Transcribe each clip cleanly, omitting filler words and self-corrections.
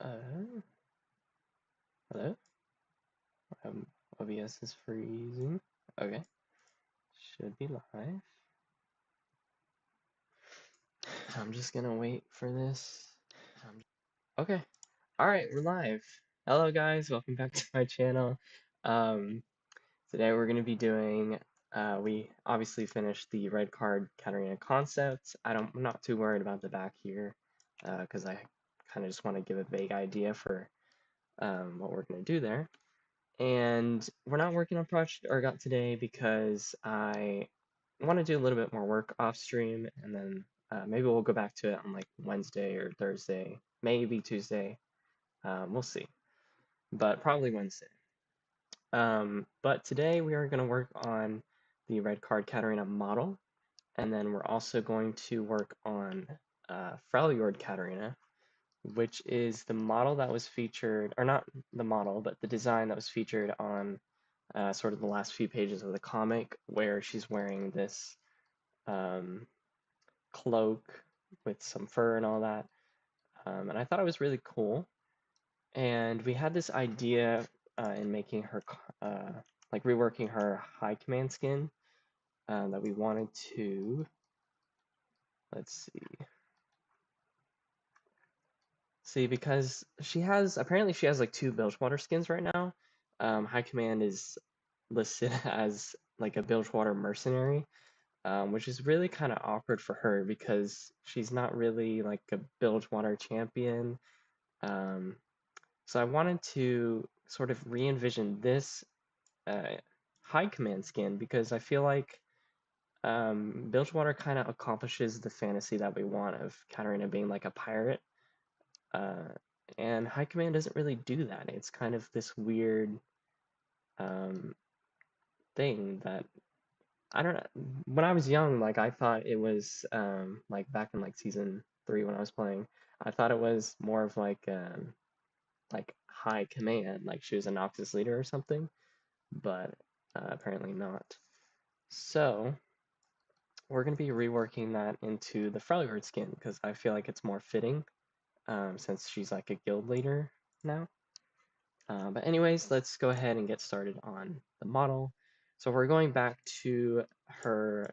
Hello? OBS is freezing. Okay, should be live. I'm just gonna wait for this. Okay, alright, we're live. Hello guys, welcome back to my channel. Today we're gonna be doing, we obviously finished the Red Card Katarina concept. I'm not too worried about the back here, because I kind of just want to give a vague idea for what we're gonna do there. And we're not working on Project Ergot today because I want to do a little bit more work off stream, and then maybe we'll go back to it on like Wednesday or Thursday, maybe Tuesday. We'll see, but probably Wednesday. But today we are going to work on the Red Card Katarina model, and then we're also going to work on Freljord Katarina, which is the model that was featured, or not the model, but the design that was featured on sort of the last few pages of the comic, where she's wearing this cloak with some fur and all that. And I thought it was really cool. And we had this idea in making her, like reworking her high command skin that we wanted to, let's see, because apparently she has like 2 Bilgewater skins right now. High command is listed as like a Bilgewater mercenary, which is really kind of awkward for her because she's not really like a Bilgewater champion. So I wanted to sort of re-envision this high command skin because I feel like Bilgewater kind of accomplishes the fantasy that we want of Katarina being like a pirate. And high command doesn't really do that. It's kind of this weird thing that I don't know. When I was young, like I thought it was like back in like season 3 when I was playing, I thought it was more of like high command, like she was a Noxus leader or something, but apparently not. So we're gonna be reworking that into the Freljord skin because I feel like it's more fitting since she's like a guild leader now. But anyways, let's go ahead and get started on the model. So we're going back to her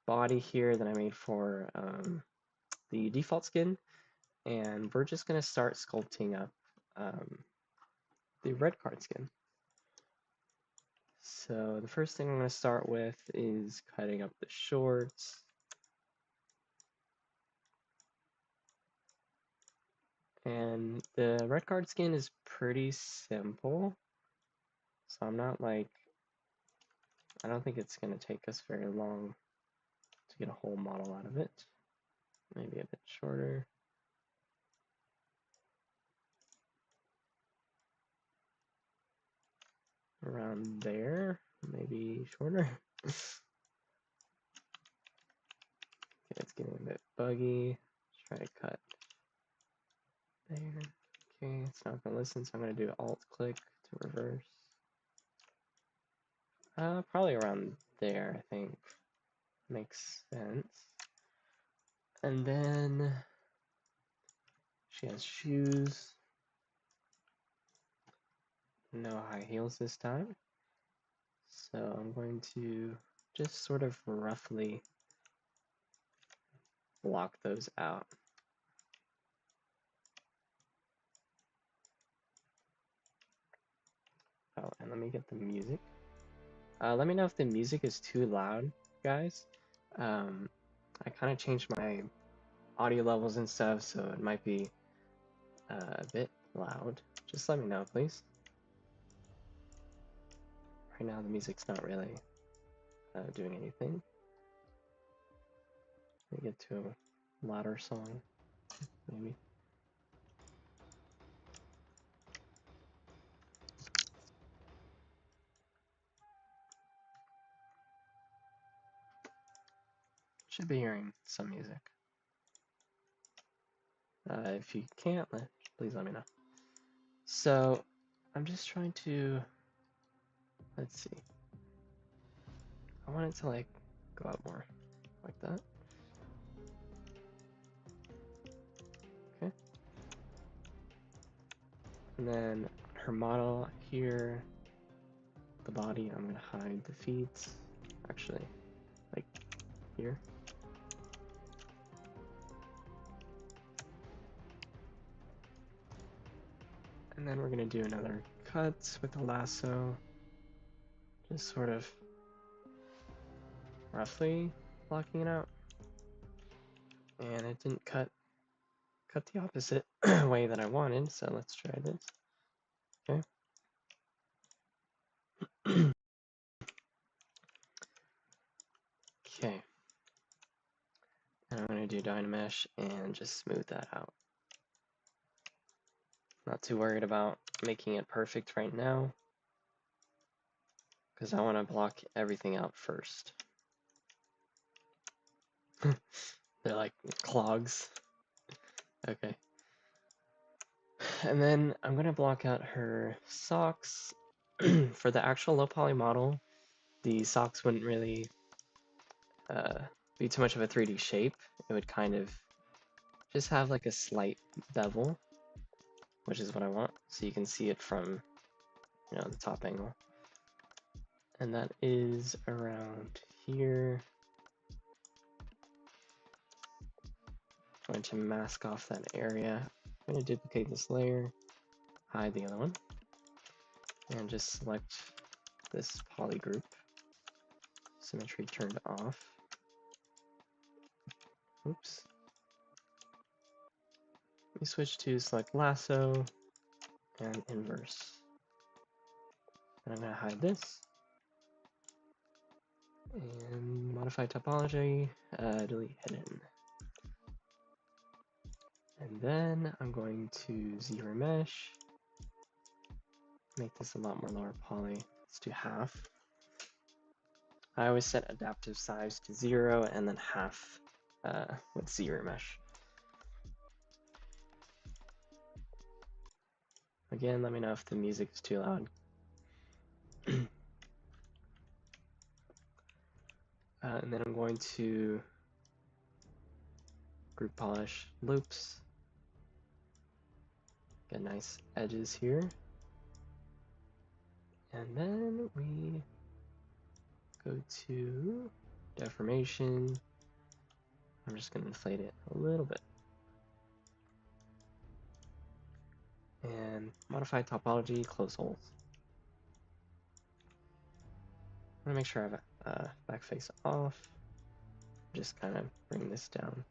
body here that I made for the default skin, and we're just going to start sculpting up the red card skin. So the first thing I'm going to start with is cutting up the shorts. And the red card skin is pretty simple, so I'm not like, I don't think it's going to take us very long to get a whole model out of it. Maybe a bit shorter. Around there, maybe shorter. Okay, it's getting a bit buggy. Let's try to cut there. Okay, it's not gonna listen, so I'm gonna do Alt click to reverse. Probably around there, I think. Makes sense. And then she has shoes. No high heels this time. So I'm going to just sort of roughly block those out. Oh, and let me get the music. Let me know if the music is too loud, guys. I kind of changed my audio levels and stuff, so it might be a bit loud. Just let me know, please. Right now, the music's not really doing anything. Let me get to a louder song, maybe. Should be hearing some music. If you can't, please let me know. So, I'm just trying to, let's see. I want it to like go out more, like that. Okay. And then her model here, the body, I'm gonna hide the feet. Actually, like here. And then we're gonna do another cut with the lasso, just sort of roughly blocking it out. And it didn't cut the opposite way that I wanted, so let's try this. Okay. Okay. And I'm gonna do Dynamesh and just smooth that out. Not too worried about making it perfect right now, because I want to block everything out first. They're like clogs. Okay. And then I'm going to block out her socks. For the actual low poly model, the socks wouldn't really be too much of a 3D shape. It would kind of just have like a slight bevel, which is what I want. So you can see it from, you know, the top angle. And that is around here. I'm going to mask off that area. I'm going to duplicate this layer, hide the other one, and just select this poly group. Symmetry turned off. Oops. Let me switch to select lasso and inverse. And I'm going to hide this. And modify topology, delete hidden. And then I'm going to zero mesh. Make this a lot more lower poly. Let's do half. I always set adaptive size to 0 and then half with zero mesh. Again, let me know if the music is too loud. And then I'm going to group polish loops. Get nice edges here. And then we go to deformation. I'm just going to inflate it a little bit. And modify topology, close holes. I'm going to make sure I have back face off. Just kind of bring this down to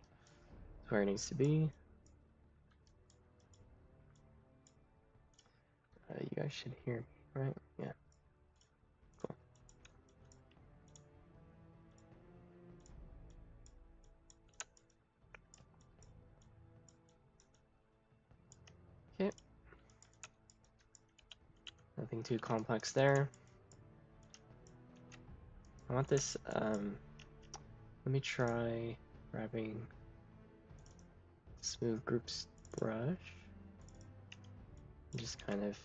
where it needs to be. You guys should hear me, right? Yeah. Cool. Okay. Nothing too complex there. I want this, let me try grabbing smooth groups brush. Just kind of,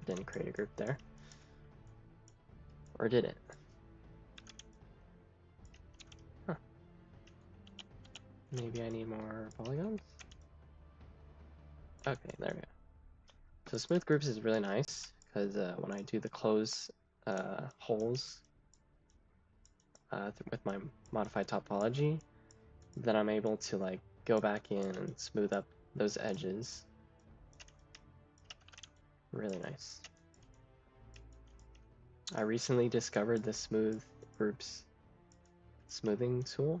didn't create a group there. Or did it? Huh. Maybe I need more polygons? Okay, there we go. So smooth groups is really nice, because when I do the close holes with my modified topology, then I'm able to like go back in and smooth up those edges. Really nice. I recently discovered the smooth groups smoothing tool,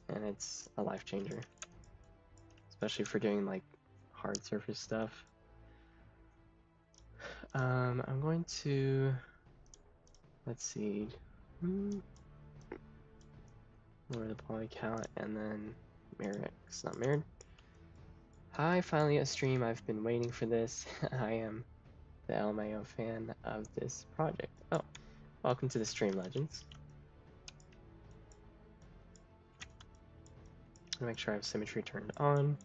and it's a life changer, especially for doing like hard surface stuff. I'm going to, let's see, lower the poly count and then mirror it. It's not mirrored. Hi, finally a stream. I've been waiting for this. I am the LMAO fan of this project. Oh, welcome to the stream, Legends. I'll make sure I have symmetry turned on.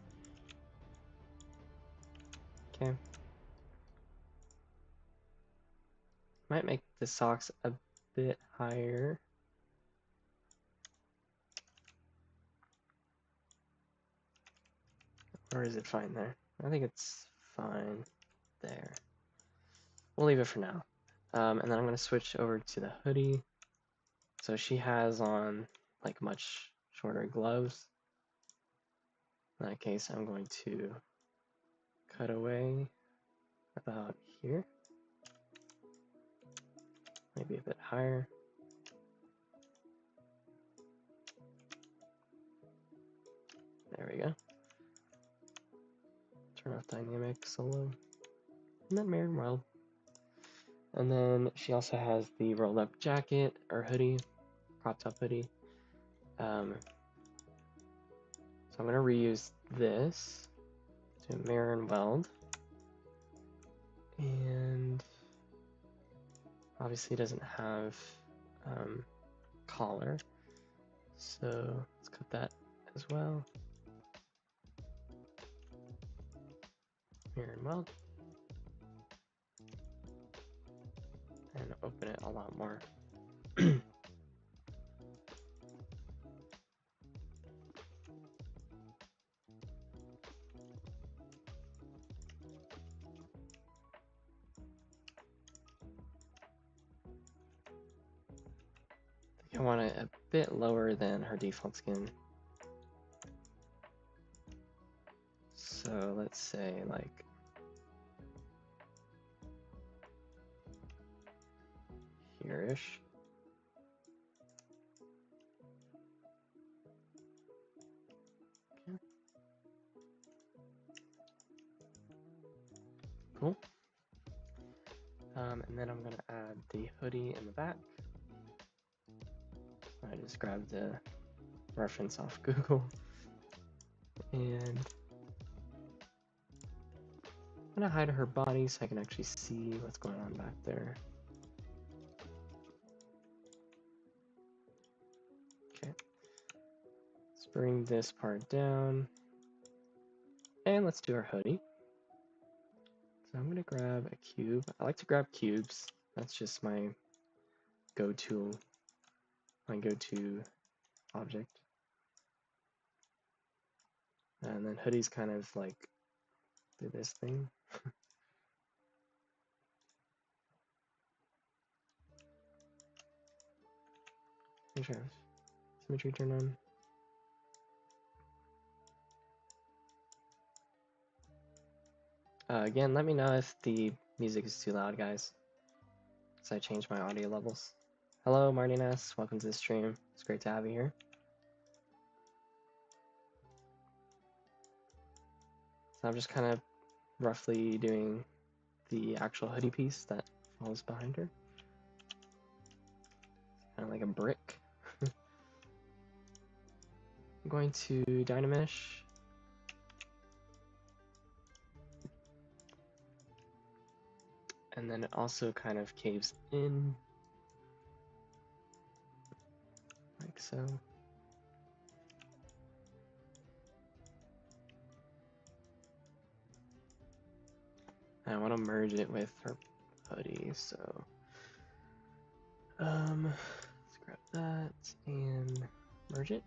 Okay. Might make the socks a bit higher. Or is it fine there? I think it's fine there. We'll leave it for now. And then I'm going to switch over to the hoodie. So she has on like much shorter gloves. In that case, I'm going to cut away about here. Maybe a bit higher. There we go. Turn off dynamic solo. And then mirror weld. And then she also has the rolled up jacket or hoodie, crop top hoodie. So I'm going to reuse this to mirror and weld. And obviously it doesn't have collar. So let's cut that as well. Mirror and weld. And open it a lot more. I want it a bit lower than her default skin. So let's say like here-ish. Okay. Cool. And then I'm gonna add the hoodie in the back. I just grabbed the reference off Google. And I'm gonna hide her body so I can actually see what's going on back there. Okay. Let's bring this part down. And let's do our hoodie. So I'm gonna grab a cube. I like to grab cubes. That's just my go-to object. And then hoodie's kind of like do this thing. Make sure symmetry turn on. Again, let me know if the music is too loud, guys, so I changed my audio levels. Hello, Martin S. Welcome to the stream. It's great to have you here. So I'm just kind of roughly doing the actual hoodie piece that falls behind her. Kind of like a brick. I'm going to Dynamesh. And then it also kind of caves in, like so. And I want to merge it with her hoodie, so let's grab that and merge it.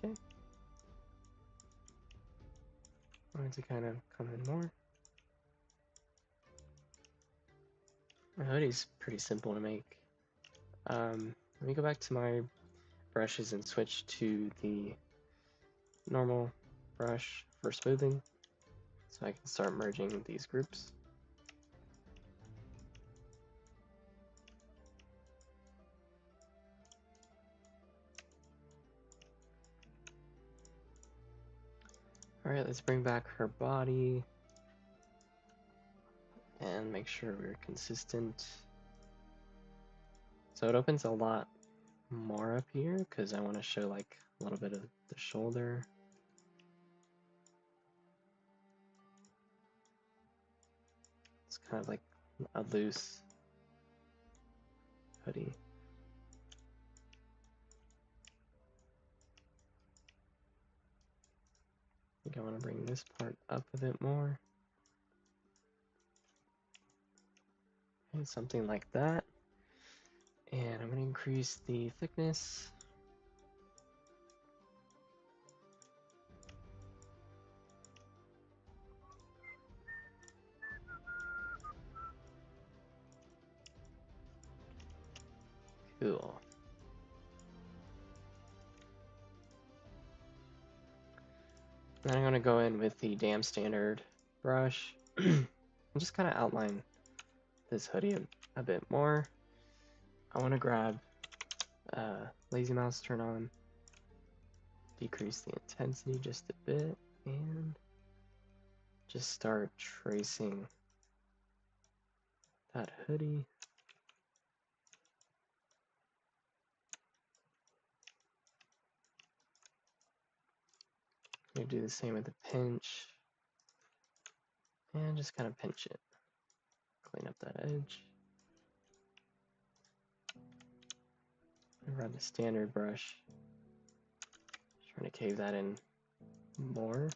Okay. I want it to kind of come in more. My hoodie's pretty simple to make. Let me go back to my brushes and switch to the normal brush for smoothing so I can start merging these groups. Alright, let's bring back her body and make sure we're consistent. So it opens a lot more up here because I want to show like a little bit of the shoulder. It's kind of like a loose hoodie. I think I want to bring this part up a bit more. And something like that. And I'm going to increase the thickness. Cool. Then I'm going to go in with the damn standard brush and just kind of outline this hoodie a bit more. I want to grab lazy mouse, turn on, decrease the intensity just a bit, and just start tracing that hoodie. I'm going to do the same with the pinch, and just kind of pinch it. Clean up that edge. And run the standard brush. Trying to cave that in more.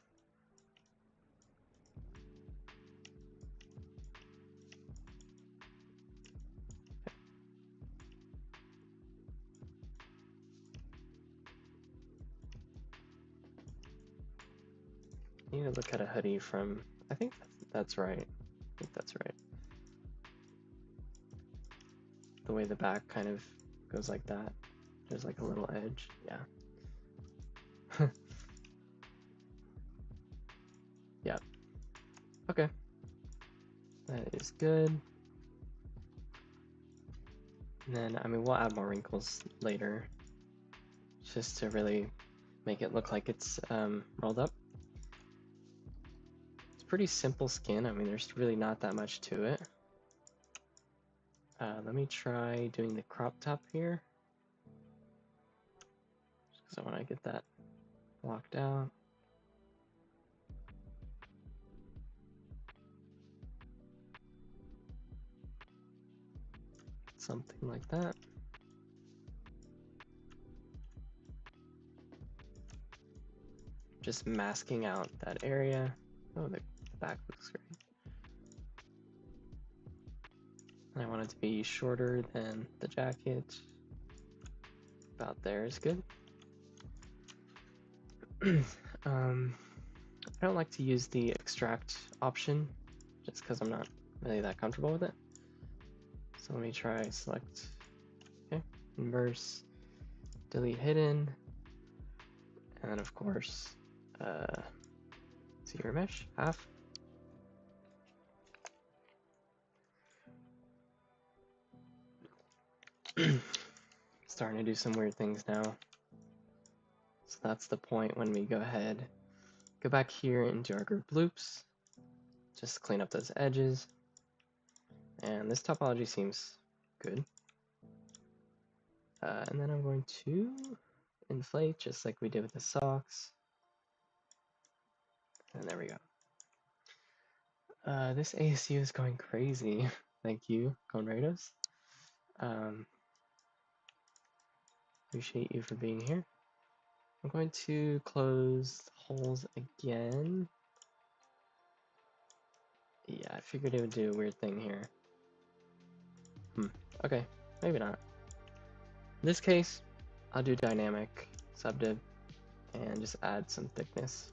You need to look at a hoodie from, I think that's right. I think that's right. The way the back kind of goes like that. There's like a little edge, yeah. Yeah. Okay. That is good. And then, I mean, we'll add more wrinkles later, just to really make it look like it's rolled up. It's pretty simple skin. I mean, there's really not that much to it. Let me try doing the crop top here, because I want to get that blocked out. Something like that. Just masking out that area. Oh, the back looks great. And I want it to be shorter than the jacket. About there is good. I don't like to use the extract option just because I'm not really that comfortable with it. So let me try select, okay, inverse, delete hidden, and then of course, zero mesh, half. Starting to do some weird things now. So that's the point when we go ahead, go back here into our group loops, just clean up those edges. And this topology seems good. And then I'm going to inflate just like we did with the socks. And there we go. This ASU is going crazy. Thank you, Conrados. Appreciate you for being here. I'm going to close holes again. Yeah, I figured it would do a weird thing here. Okay, maybe not. In this case, I'll do dynamic subdiv and just add some thickness.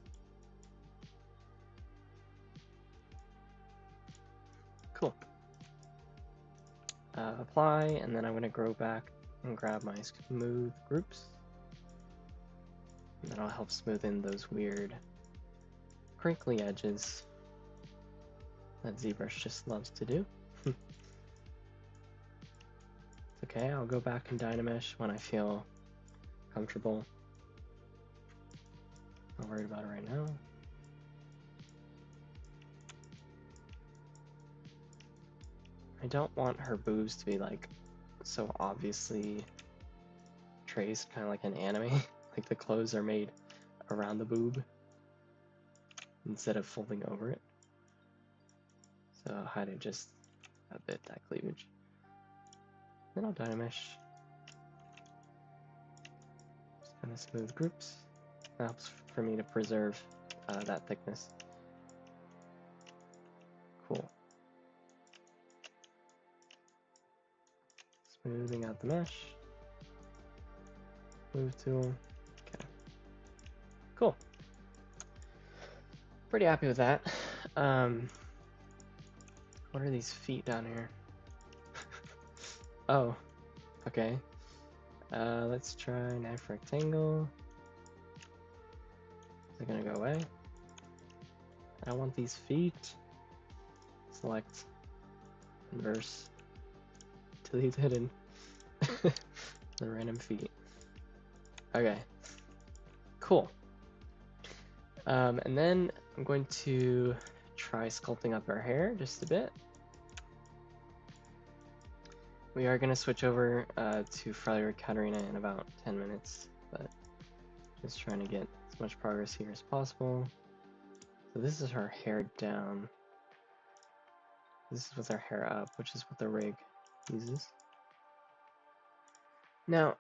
Cool. Apply, and then I'm going to go back and grab my smooth groups. And that'll help smooth in those weird crinkly edges that Zbrush just loves to do. Okay, I'll go back and Dynamesh when I feel comfortable. Not worried about it right now. I don't want her boobs to be like so obviously traced, kind of like an anime. Like the clothes are made around the boob instead of folding over it. So I'll hide it just a bit, that cleavage. Then I'll Dynamesh. Just kind of smooth groups. That helps for me to preserve that thickness. Cool. Smoothing out the mesh. Move tool. Okay. Cool. Pretty happy with that. What are these feet down here? Oh, okay. Let's try knife rectangle. Is it gonna go away? I want these feet. Select, inverse, delete hidden. The random feet. Okay, cool. And then I'm going to try sculpting up our hair just a bit. We are going to switch over to Freljord Katarina in about 10 minutes, but just trying to get as much progress here as possible. So this is her hair down. This is with her hair up, which is what the rig uses. Now,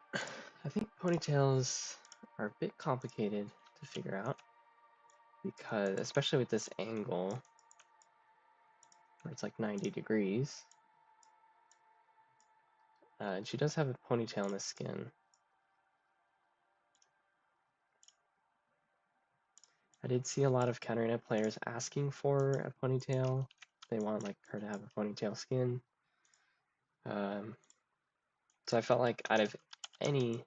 I think ponytails are a bit complicated to figure out because, especially with this angle, where it's like 90 degrees, and she does have a ponytail in the skin. I did see a lot of Katarina players asking for a ponytail. They want like her to have a ponytail skin. So I felt like out of any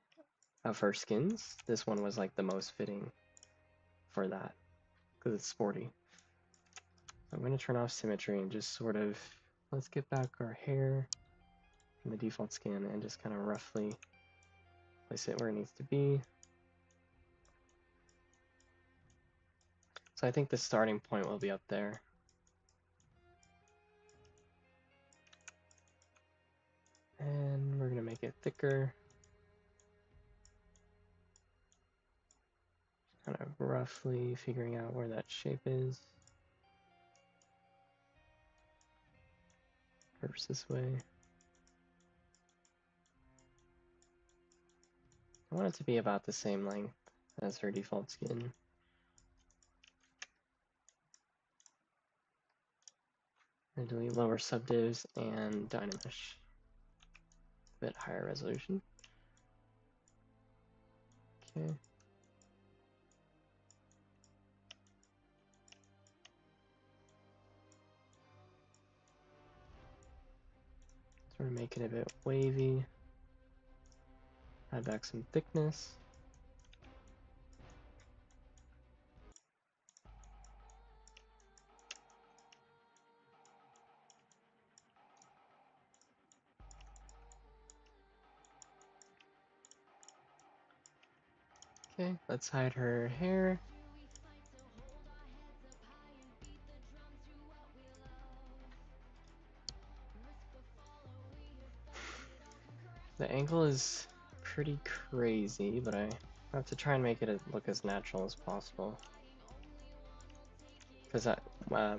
of her skins, this one was like the most fitting for that because it's sporty. I'm going to turn off symmetry and just sort of, let's get back our hair from the default skin and just kind of roughly place it where it needs to be. So I think the starting point will be up there. And we're going to make it thicker. Kind of roughly figuring out where that shape is. Curves this way. I want it to be about the same length as her default skin. And delete lower subdivs and Dynamesh. A bit higher resolution. Okay. Sort of make it a bit wavy. Add back some thickness. Okay, let's hide her hair. The angle is pretty crazy, but I have to try and make it look as natural as possible. Because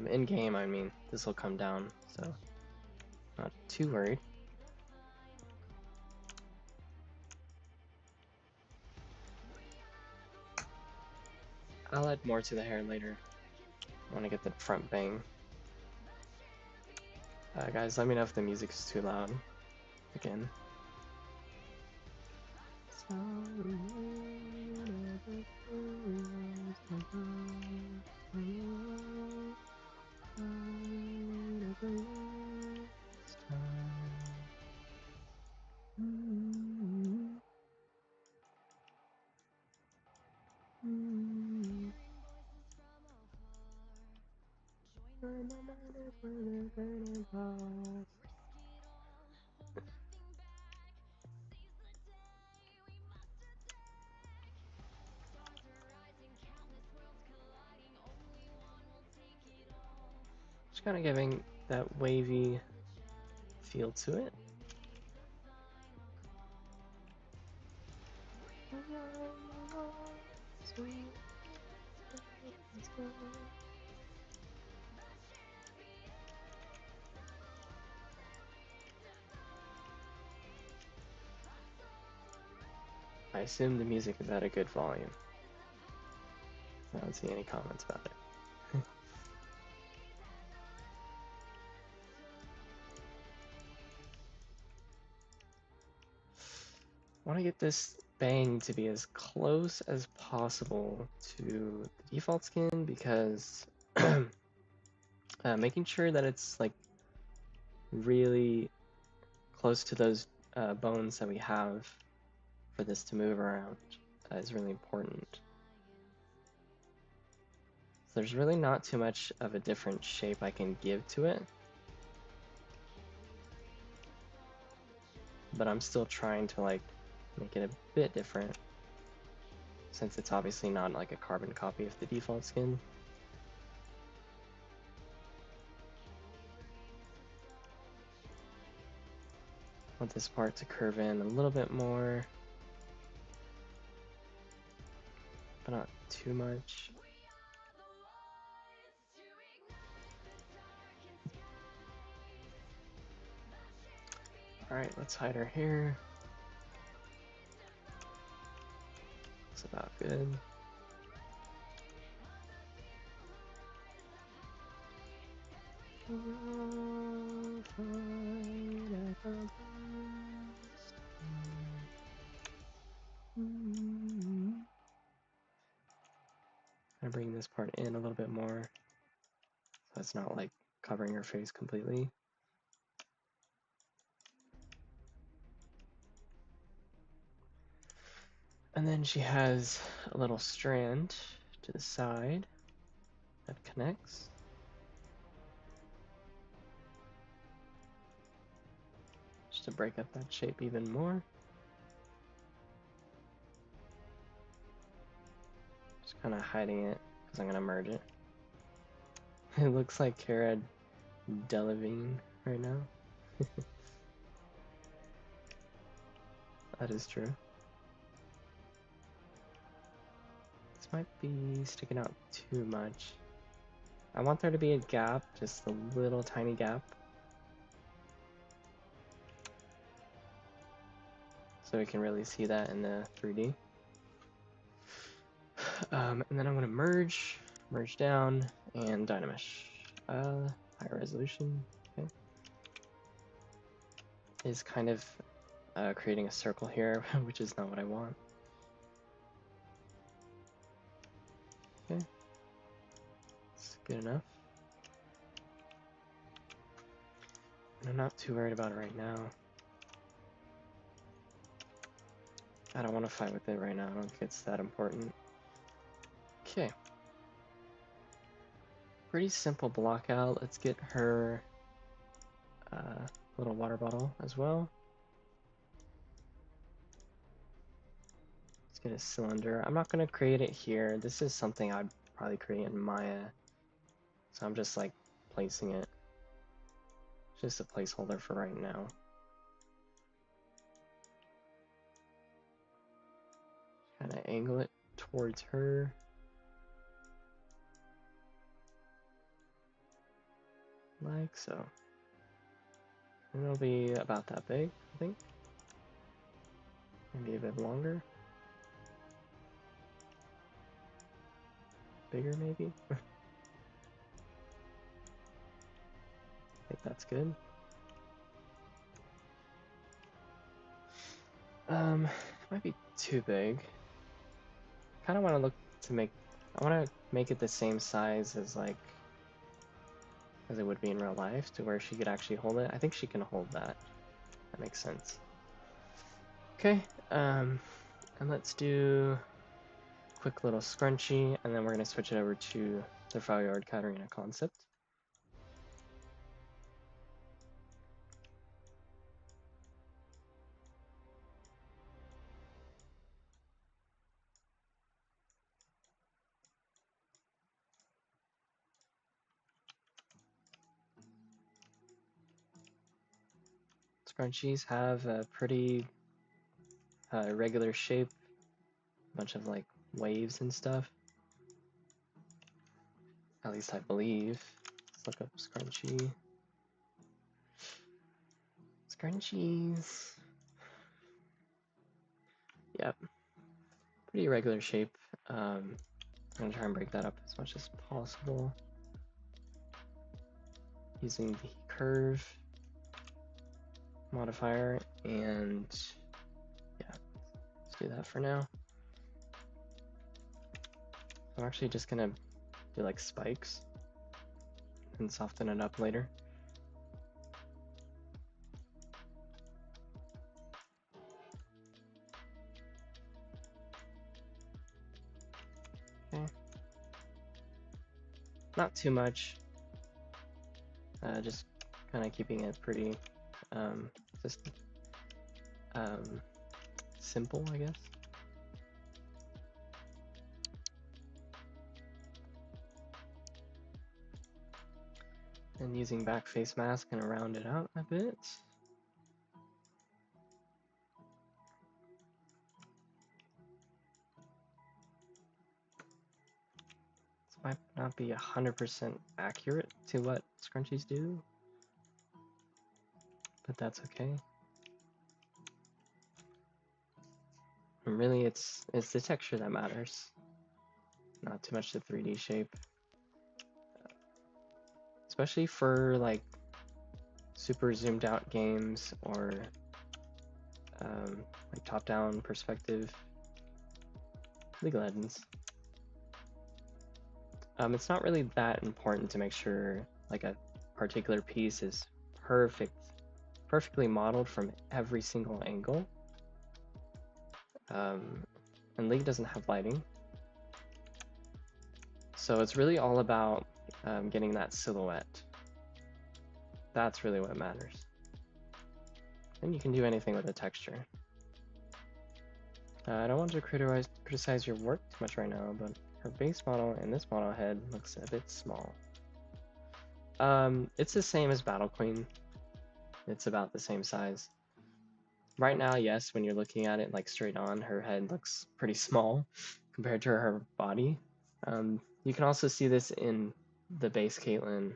in game, I mean, this will come down, so not too worried. I'll add more to the hair later. I want to get the front bang. Guys, let me know if the music is too loud. Again. Just kind of giving that wavy feel to it. I assume the music is at a good volume. I don't see any comments about it. want to get this bang to be as close as possible to the default skin, because making sure that it's like really close to those bones that we have for this to move around is really important. So there's really not too much of a different shape I can give to it, but I'm still trying to like make it a bit different, since it's obviously not like a carbon copy of the default skin. I want this part to curve in a little bit more, but not too much. Alright, let's hide her hair. That's about good. I bring this part in a little bit more, so it's not like covering her face completely. And then she has a little strand to the side that connects. Just to break up that shape even more. Just kind of hiding it because I'm going to merge it. It looks like Cara Delevingne right now. That is true. This might be sticking out too much. I want there to be a gap, just a little tiny gap, so we can really see that in the 3D. And then I'm going to merge down, and Dynamesh. Higher resolution, okay. Is kind of creating a circle here, which is not what I want. Okay, it's good enough. And I'm not too worried about it right now. I don't want to fight with it right now. I don't think it's that important. Okay. Pretty simple block out. Let's get her little water bottle as well. Let's get a cylinder. I'm not going to create it here. This is something I'd probably create in Maya. So I'm just like placing it. Just a placeholder for right now. Kind of angle it towards her. Like so. And it'll be about that big, I think. Maybe a bit longer. Bigger, maybe? I think that's good. Might be too big. Kind of want to look to make, I want to make it the same size as like, as it would be in real life, to where she could actually hold it. I think she can hold that. That makes sense. Okay, and let's do a quick little scrunchie, and then we're going to switch it over to the Freljord Katarina concept. Scrunchies have a pretty regular shape, a bunch of like waves and stuff. At least I believe. Let's look up scrunchie. Scrunchies. Yep. Pretty regular shape. I'm gonna try and break that up as much as possible using the curve modifier, and yeah, do that for now. I'm actually just gonna do like spikes and soften it up later. Okay. Not too much. Just kind of keeping it pretty just simple, I guess. And using back face mask and round it out a bit. This might not be 100% accurate to what scrunchies do, but that's okay. And really, it's the texture that matters, not too much the 3D shape. Especially for like super zoomed out games or like top-down perspective League of Legends. It's not really that important to make sure like a particular piece is perfectly modeled from every single angle. And League doesn't have lighting, so it's really all about getting that silhouette. That's really what matters. And you can do anything with the texture. I don't want to criticize your work too much right now, but her base model and this model head looks a bit small. It's the same as Battle Queen. It's about the same size. Right now, yes, when you're looking at it like straight on, her head looks pretty small compared to her body. You can also see this in the base Caitlyn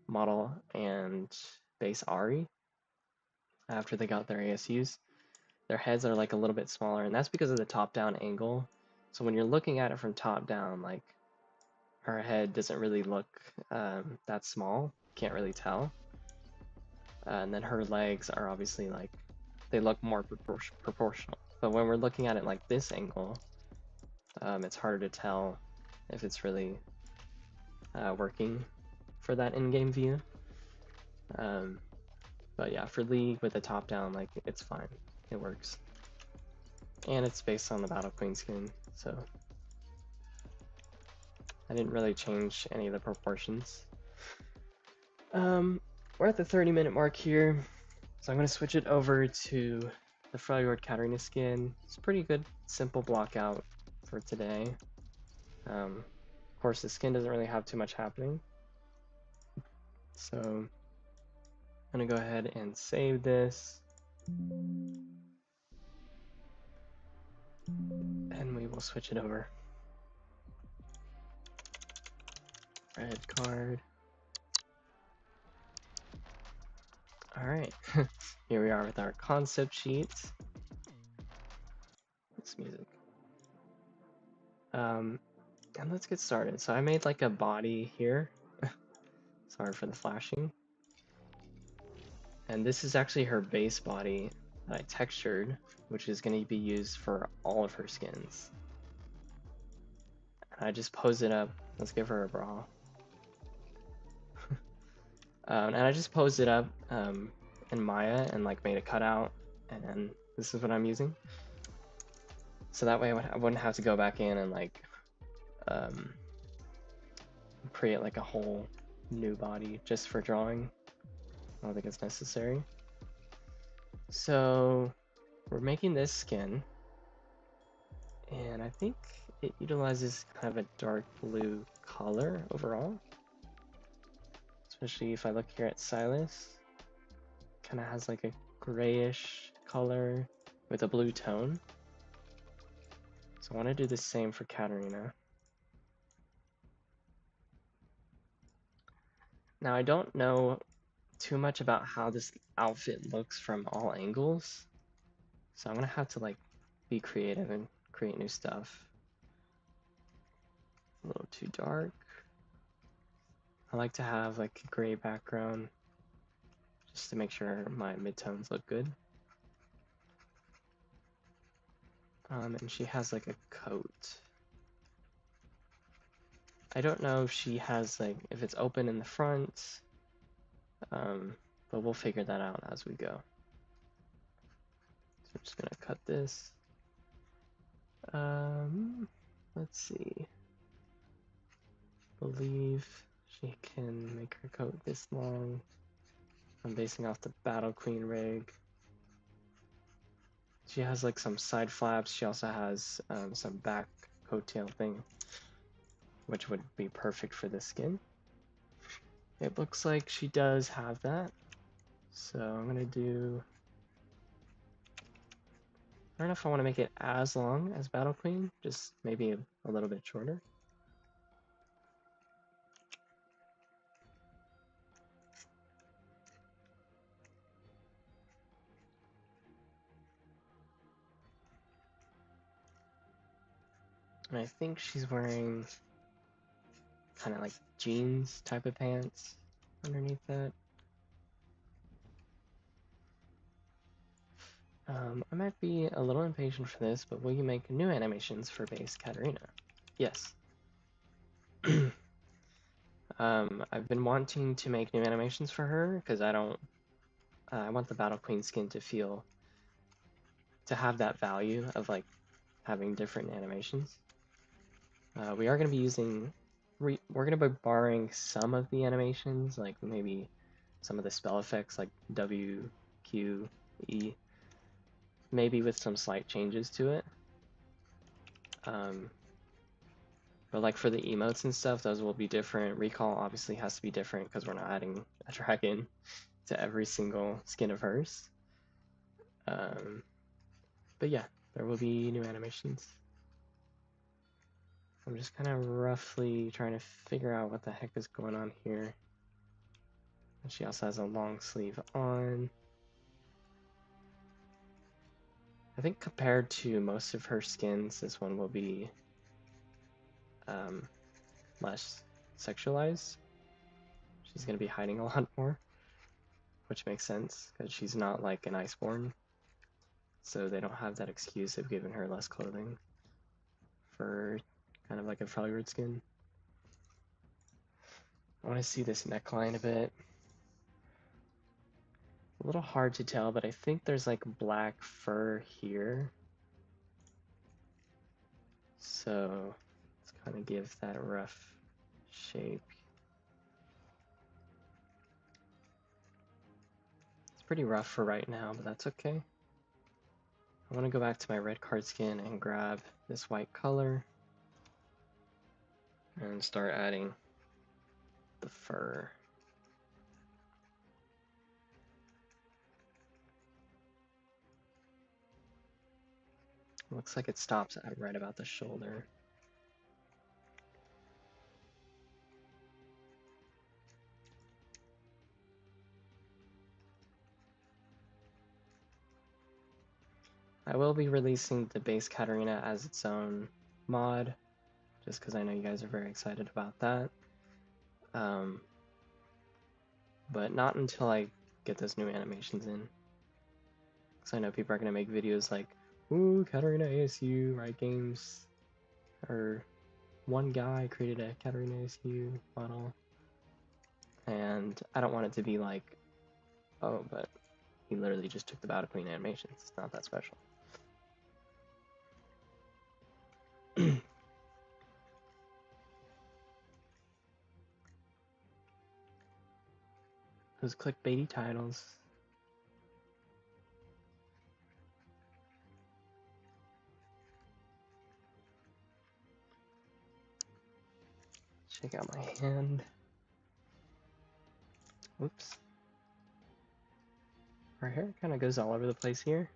model and base Ari after they got their ASUs. Their heads are like a little bit smaller, and that's because of the top-down angle. So when you're looking at it from top down, like her head doesn't really look that small. Can't really tell. And then her legs are obviously like, they look more proportional. But when we're looking at it like this angle, it's harder to tell if it's really working for that in-game view. But yeah, for League with the top down, like it's fine. It works. And it's based on the Battle Queen skin, so I didn't really change any of the proportions. We're at the 30-minute mark here, so I'm going to switch it over to the Freljord Katarina skin. It's a pretty good, simple block out for today. Of course, the skin doesn't really have too much happening, so I'm going to go ahead and save this. And we will switch it over. Red card. Alright, here we are with our concept sheet. This music. And let's get started. So I made like a body here. Sorry for the flashing. And this is actually her base body that I textured, which is going to be used for all of her skins. And I just posed it up. Let's give her a bra. And I just posed it up in Maya and like made a cutout, and this is what I'm using. So that way I wouldn't have to go back in and like create like a whole new body just for drawing. I don't think it's necessary. So we're making this skin, and I think it utilizes kind of a dark blue color overall. Especially if I look here at Silas, kind of has like a grayish color with a blue tone. So I want to do the same for Katarina. Now I don't know too much about how this outfit looks from all angles, so I'm gonna have to like be creative and create new stuff. A little too dark. I like to have like a gray background just to make sure my midtones look good. And she has like a coat. I don't know if she has like, if it's open in the front, but we'll figure that out as we go. So I'm just gonna cut this. Let's see. Believe she can make her coat this long. I'm basing off the Battle Queen rig. She has like some side flaps. She also has some back coattail thing, which would be perfect for this skin. It looks like she does have that. So I'm gonna do, I don't know if I want to make it as long as Battle Queen, just maybe a little bit shorter. And I think she's wearing kind of like jeans type of pants underneath that. I might be a little impatient for this, but will you make new animations for base Katarina? Yes. I've been wanting to make new animations for her because I want the Battle Queen skin to have that value of like having different animations. We are going to be using, we're going to be borrowing some of the animations, like maybe some of the spell effects like W, Q, E, maybe with some slight changes to it. But like for the emotes and stuff, those will be different. Recall obviously has to be different because we're not adding a dragon to every single skin of hers. But yeah, there will be new animations. I'm just kind of roughly trying to figure out what the heck is going on here. And she also has a long sleeve on. I think compared to most of her skins, this one will be less sexualized. She's going to be hiding a lot more, which makes sense because she's not like an Iceborne. So they don't have that excuse of giving her less clothing for kind of like a Freljord skin. I want to see this neckline a bit. A little hard to tell, but I think there's like black fur here. So let's kind of give that rough shape. It's pretty rough for right now, but that's okay. I want to go back to my red card skin and grab this white color and start adding the fur. Looks like it stops at right about the shoulder. I will be releasing the base Katarina as its own mod, just because I know you guys are very excited about that. But not until I get those new animations in. Because I know people are going to make videos like, ooh, Katarina ASU, Riot Games, or one guy created a Katarina ASU model. And I don't want it to be like, oh, but he literally just took the Battle Queen animations. It's not that special. Those clickbaity titles. Check out my hand. Whoops. Her hair kind of goes all over the place here.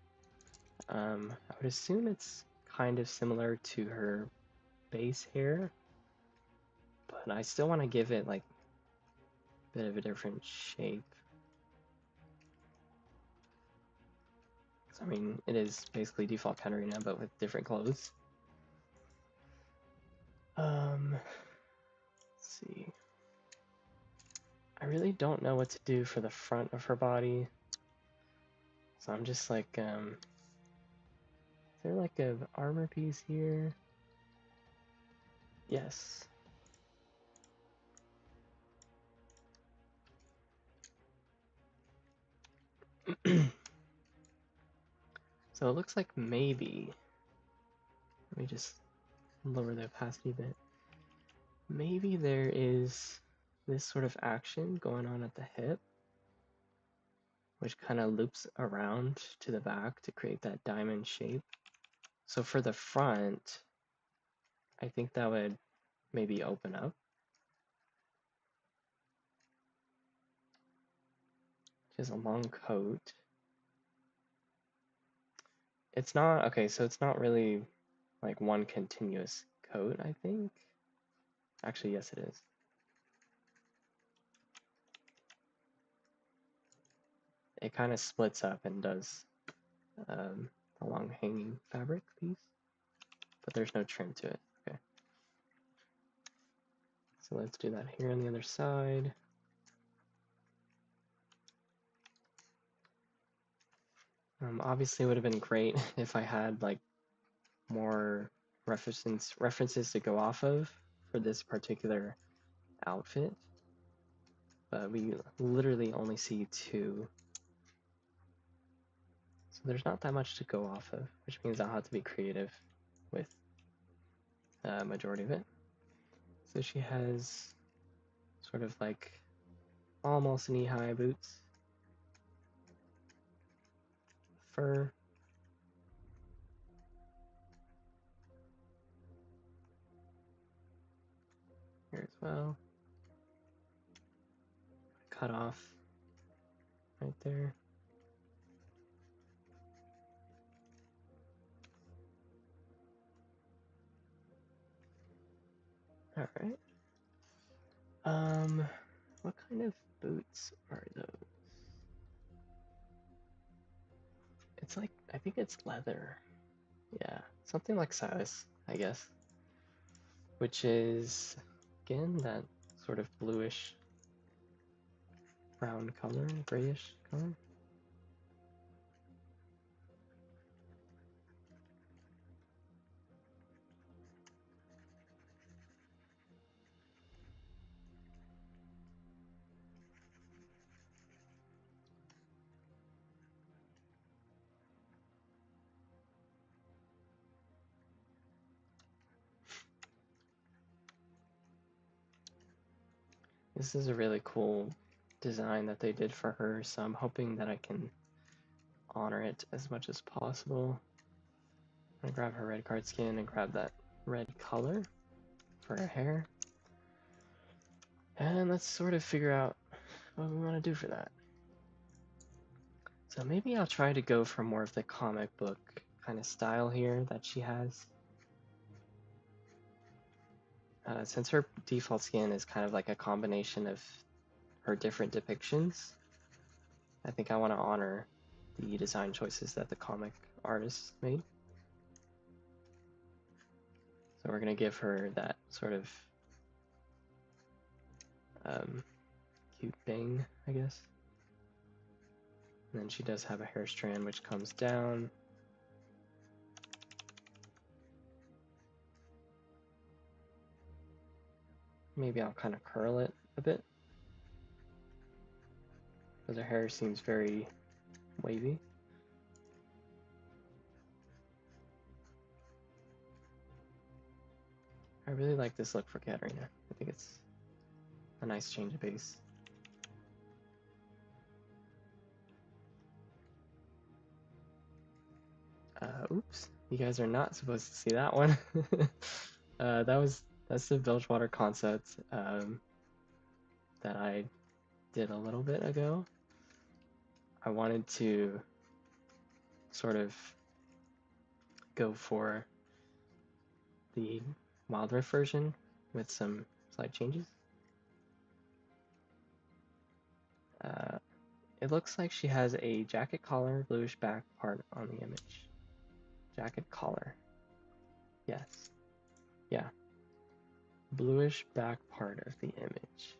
I would assume it's kind of similar to her base hair, but I still want to give it like a bit of a different shape. I mean, it is basically default Katarina, but with different clothes. Let's see. I really don't know what to do for the front of her body. So I'm just like there like an armor piece here? Yes. So it looks like maybe, let me just lower the opacity a bit. Maybe there is this sort of action going on at the hip, which kind of loops around to the back to create that diamond shape. So for the front, I think that would maybe open up. Just a long coat. It's not, okay, so it's not really like one continuous coat, I think. Actually, yes, it is. It kind of splits up and does a long hanging fabric piece, but there's no trim to it. Okay. So let's do that here on the other side. Obviously, it would have been great if I had like more references to go off of for this particular outfit, but we literally only see 2. So there's not that much to go off of, which means I'll have to be creative with the majority of it. So she has sort of like almost knee-high boots, fur, here as well, cut off right there. All right. What kind of boots are those? It's like, I think it's leather. Yeah, something like size, I guess. Which is, again, that sort of bluish brown color, grayish color. This is a really cool design that they did for her, so I'm hoping that I can honor it as much as possible. I'm gonna grab her red card skin and grab that red color for her hair. And let's sort of figure out what we want to do for that. So maybe I'll try to go for more of the comic book kind of style here that she has. Since her default skin is kind of like a combination of her different depictions, I think I want to honor the design choices that the comic artist made. So we're going to give her that sort of cute bang, I guess. And then she does have a hair strand which comes down. Maybe I'll kind of curl it a bit, because her hair seems very wavy. I really like this look for Katarina. I think it's a nice change of pace. Oops, you guys are not supposed to see that one. That's the Bilgewater concept that I did a little bit ago. I wanted to sort of go for the Wild Rift version with some slight changes. It looks like she has a jacket collar, bluish back part on the image. Jacket collar. Yes. Yeah. Bluish back part of the image.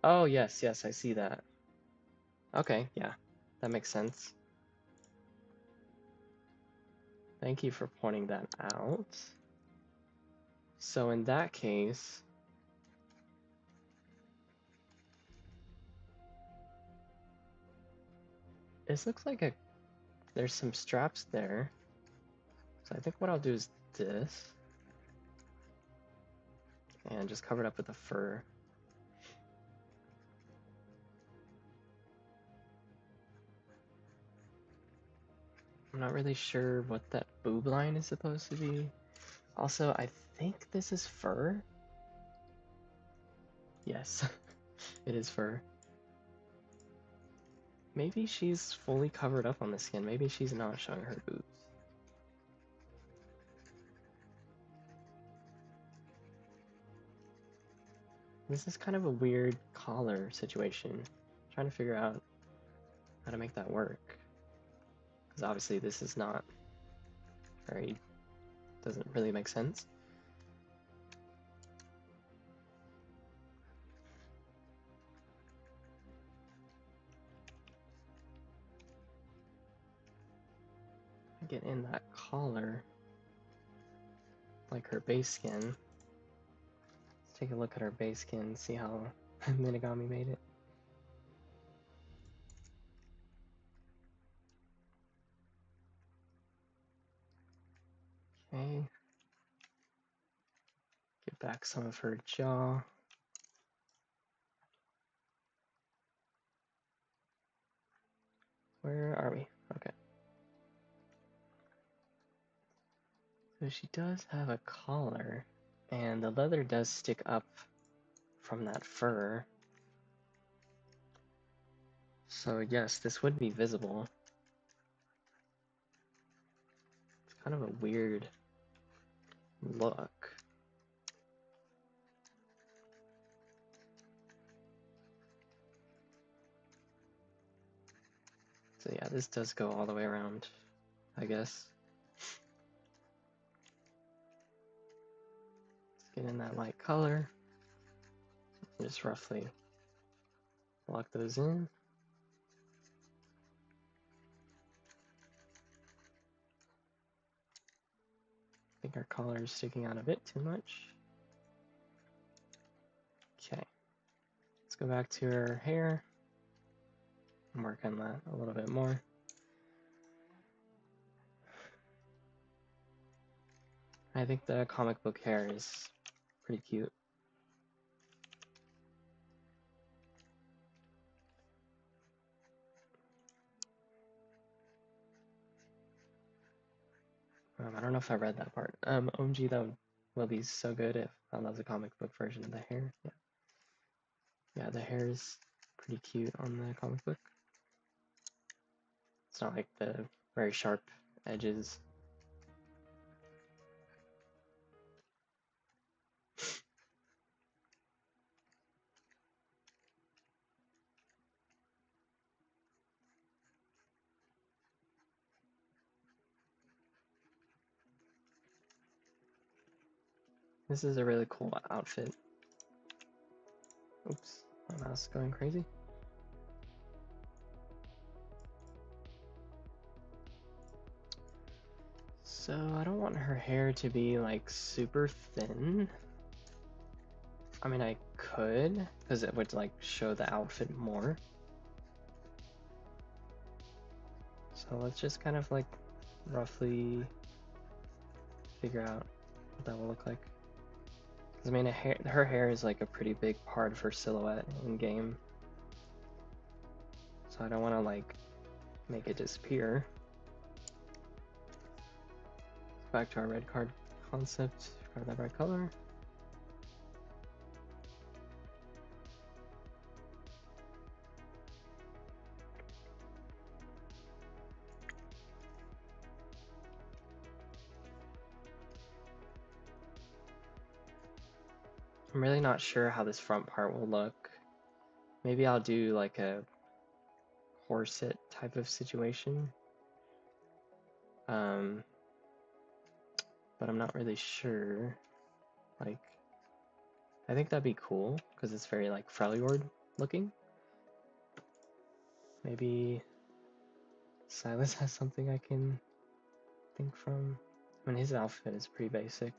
Oh, yes, yes, I see that. Okay, yeah, that makes sense. Thank you for pointing that out. So in that case, this looks like there's some straps there. So I think what I'll do is this, and just cover it up with the fur. I'm not really sure what that boob line is supposed to be. Also, I think this is fur. Yes, it is fur. Maybe she's fully covered up on the skin. Maybe she's not showing her boobs. This is kind of a weird collar situation. I'm trying to figure out how to make that work. Because obviously this is not very, doesn't really make sense. Get in that collar, like her base skin. Let's take a look at her base skin, see how Minigami made it. Okay. Get back some of her jaw. Where are we? Okay. So she does have a collar, and the leather does stick up from that fur. So yes, this would be visible. It's kind of a weird look. So yeah, this does go all the way around, I guess. Let's get in that light color. Just roughly lock those in. I think our collar is sticking out a bit too much. Okay, let's go back to her hair and work on that a little bit more. I think the comic book hair is pretty cute. I don't know if I read that part. OMG, that will be so good if I love the comic book version of the hair. Yeah. Yeah, the hair is pretty cute on the comic book. It's not like the very sharp edges. This is a really cool outfit. Oops, my mouse is going crazy. So I don't want her hair to be like super thin. I mean, I could, because it would like show the outfit more. So let's just kind of like roughly figure out what that will look like. Because I mean, her hair is like a pretty big part of her silhouette in game. So I don't want to like make it disappear. Back to our red card concept, grab that bright color. I'm really not sure how this front part will look. Maybe I'll do like a corset type of situation. But I'm not really sure. Like, I think that'd be cool because it's very like Freljord looking. Maybe Silas has something I can something from. I mean, his outfit is pretty basic.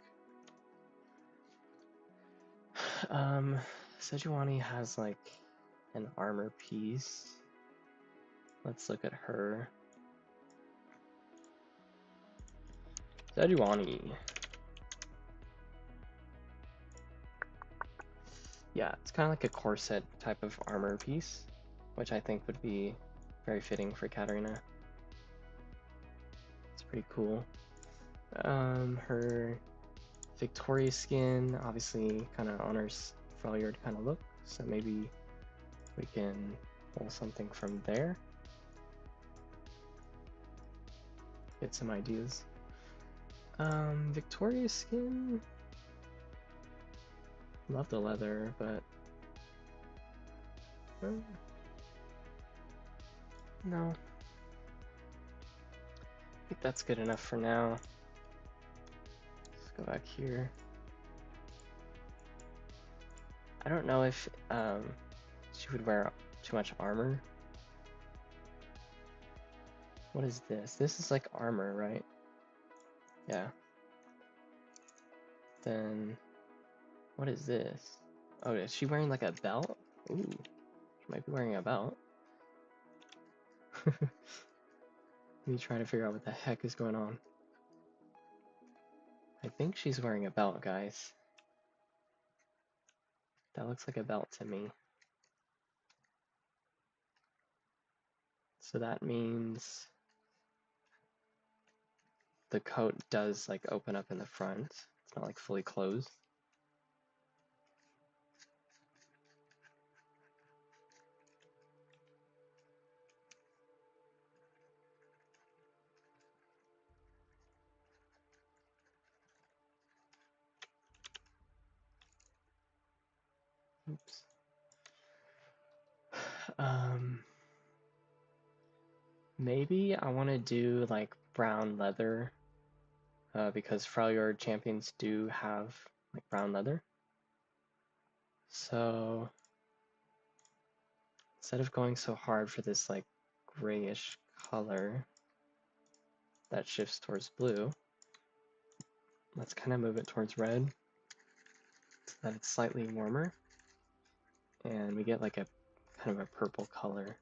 Sejuani has like an armor piece. Let's look at her. Sejuani. Yeah, it's kind of like a corset type of armor piece, which I think would be very fitting for Katarina. It's pretty cool. Her Victoria skin obviously kind of honors Freljord kind of look, so maybe we can pull something from there. Get some ideas. Victoria skin. Love the leather, but no. I think that's good enough for now. Let's go back here. I don't know if she would wear too much armor. What is this? This is like armor, right? Yeah. Then what is this? Oh, is she wearing like a belt? Ooh, she might be wearing a belt. Me trying to figure out what the heck is going on. I think she's wearing a belt, guys. That looks like a belt to me. So that means the coat does like open up in the front. It's not like fully closed. Oops. Maybe I want to do like brown leather because Freljord champions do have like brown leather. So instead of going so hard for this like grayish color that shifts towards blue, let's kind of move it towards red so that it's slightly warmer and we get like a kind of a purple color,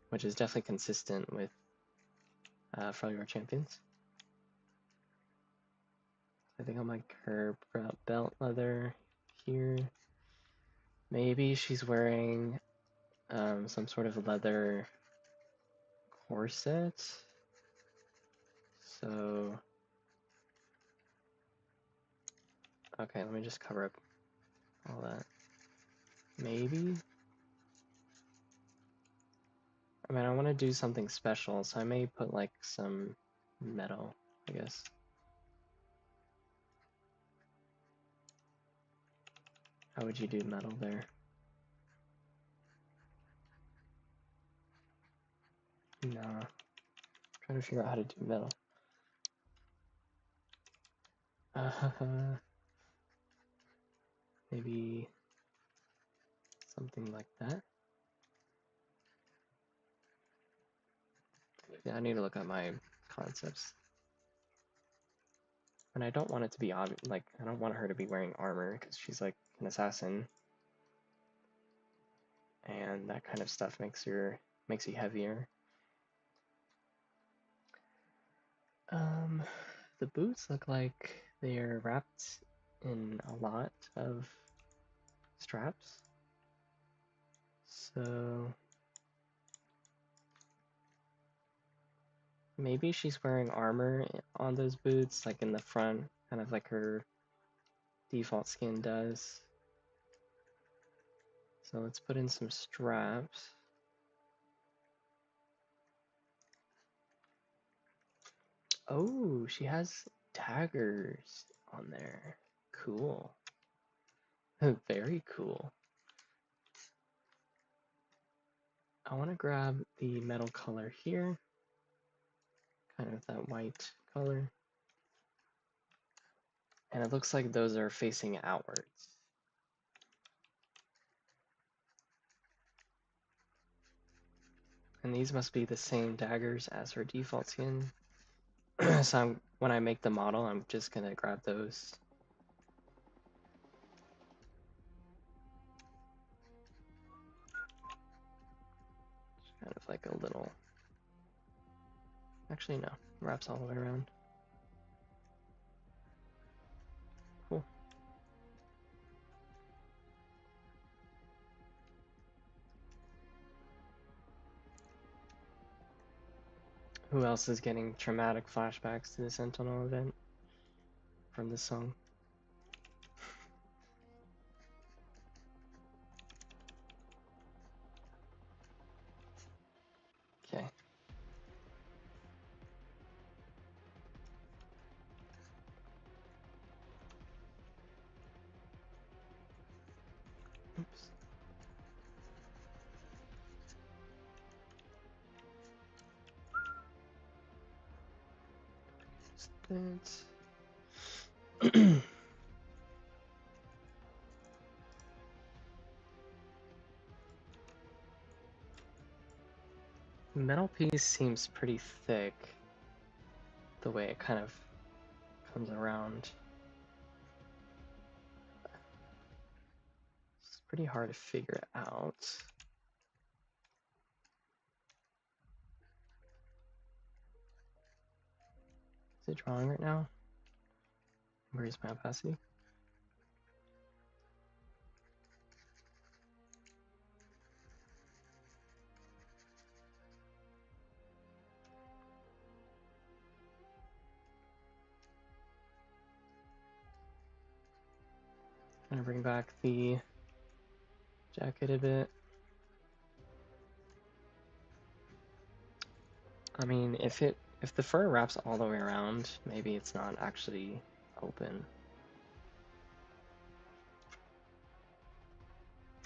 which is definitely consistent with Freljord champions. I think I might curb belt leather here. Maybe she's wearing some sort of leather corset. So, okay, let me just cover up all that. Maybe. I mean, I want to do something special, so I may put like some metal, I guess. How would you do metal there? Nah. Trying to figure out how to do metal. Maybe something like that. Yeah, I need to look at my concepts. And I don't want it to be obvious, like, I don't want her to be wearing armor because she's like an assassin. And that kind of stuff makes you heavier. The boots look like they are wrapped in a lot of straps. So maybe she's wearing armor on those boots, like in the front, kind of like her default skin does. So let's put in some straps. Oh, she has daggers on there. Cool. Very cool. I want to grab the metal color here, kind of that white color. And it looks like those are facing outwards. And these must be the same daggers as her default skin. So when I make the model, I'm just gonna grab those. Kind of like a little, actually no, wraps all the way around. Cool. Who else is getting traumatic flashbacks to the Sentinel event from this song? Okay. Oops. Metal piece seems pretty thick, the way it kind of comes around. It's pretty hard to figure it out. Is it drawing right now? Where's my opacity? I'm gonna bring back the jacket a bit. I mean, if the fur wraps all the way around, maybe it's not actually open.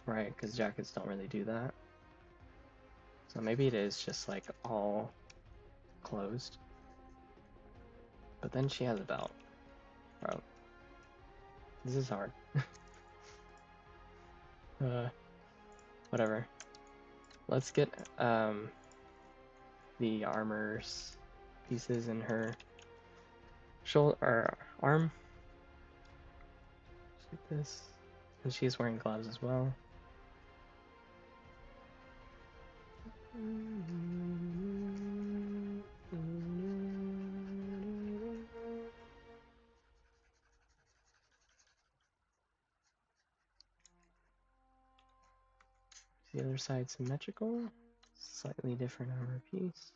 Right, because jackets don't really do that. So maybe it is just like all closed. But then she has a belt. Bro. This is hard. Whatever. Let's get the armor's pieces in her shoulder or arm. Just like this. And she's wearing gloves as well. The other side symmetrical, slightly different armor piece.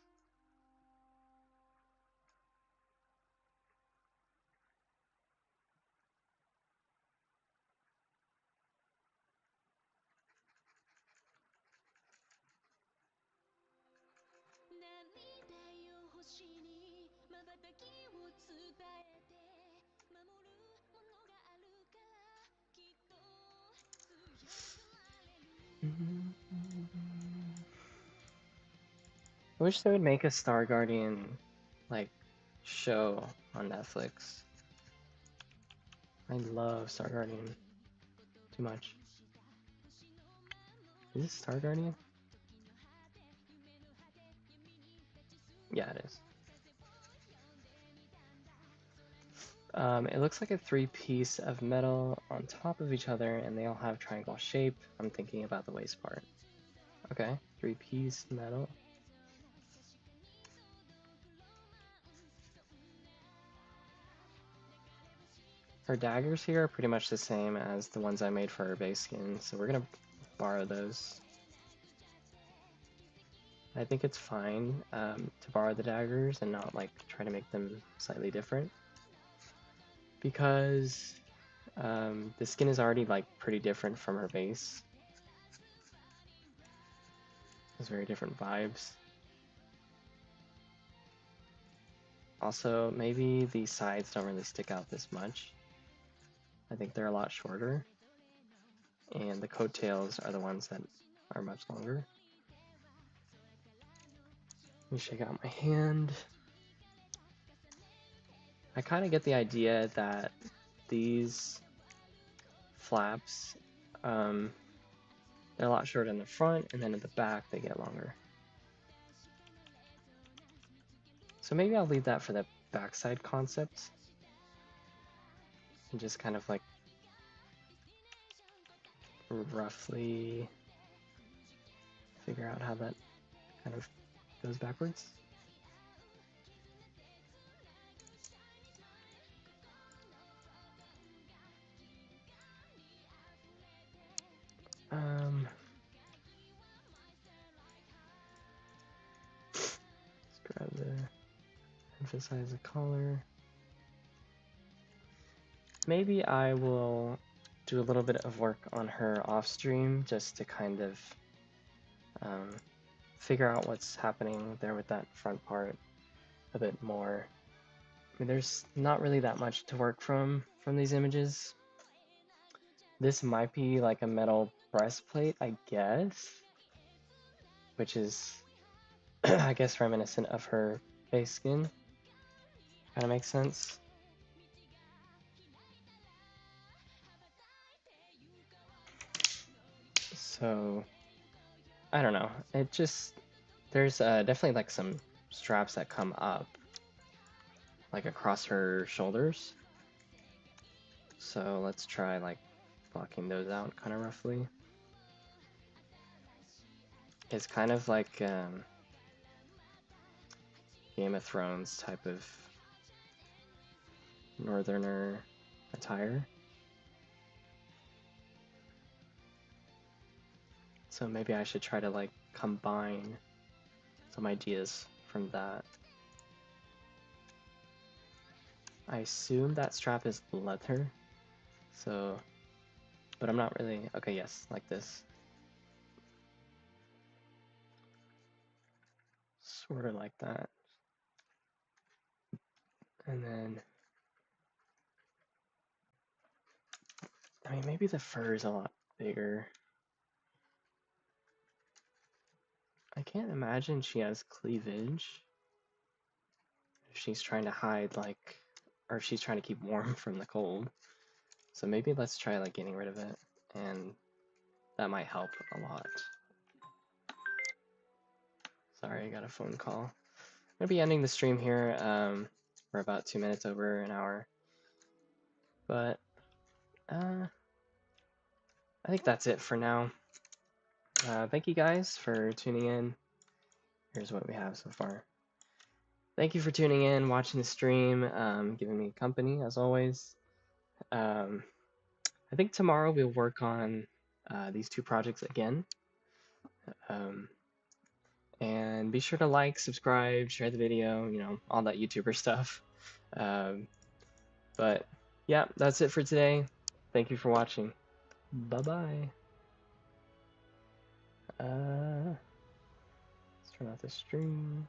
I wish they would make a Star Guardian like show on Netflix. I love Star Guardian too much. Is this Star Guardian? Yeah, it is. It looks like a three-piece of metal on top of each other, and they all have triangle shape. I'm thinking about the waist part. Okay, three-piece metal. Her daggers here are pretty much the same as the ones I made for her base skin, so we're gonna borrow those. I think it's fine to borrow the daggers and not like try to make them slightly different, because the skin is already like pretty different from her base. It's very different vibes. Also, maybe the sides don't really stick out this much. I think they're a lot shorter, and the coattails are the ones that are much longer. Let me shake out my hand. I kind of get the idea that these flaps, they're a lot shorter in the front, and then at the back they get longer. So maybe I'll leave that for the backside concept and just kind of like roughly figure out how that kind of goes backwards. Let's grab the emphasize the color. Maybe I will do a little bit of work on her off stream just to kind of figure out what's happening there with that front part a bit more. I mean, there's not really that much to work from these images. This might be like a metal breastplate, I guess, which is, I guess, reminiscent of her face skin. Kind of makes sense. So, I don't know. It just, there's definitely like some straps that come up, like across her shoulders. So let's try like blocking those out kind of roughly. It's kind of like Game of Thrones type of northerner attire. So maybe I should try to like combine some ideas from that. I assume that strap is leather, so, but I'm not really, okay, yes, like this. Sort of like that. And then, I mean, maybe the fur is a lot bigger. I can't imagine she has cleavage. If she's trying to hide, like, or if she's trying to keep warm from the cold. So maybe let's try, like, getting rid of it, and that might help a lot. Sorry, I got a phone call. I'm gonna be ending the stream here. We're about 2 minutes over an hour. But, I think that's it for now. Thank you guys for tuning in. Here's what we have so far. Thank you for tuning in, watching the stream, giving me company as always. I think tomorrow we'll work on these two projects again. And be sure to like, subscribe, share the video, you know, all that YouTuber stuff. But yeah, that's it for today. Thank you for watching. Bye-bye. Let's turn off the stream.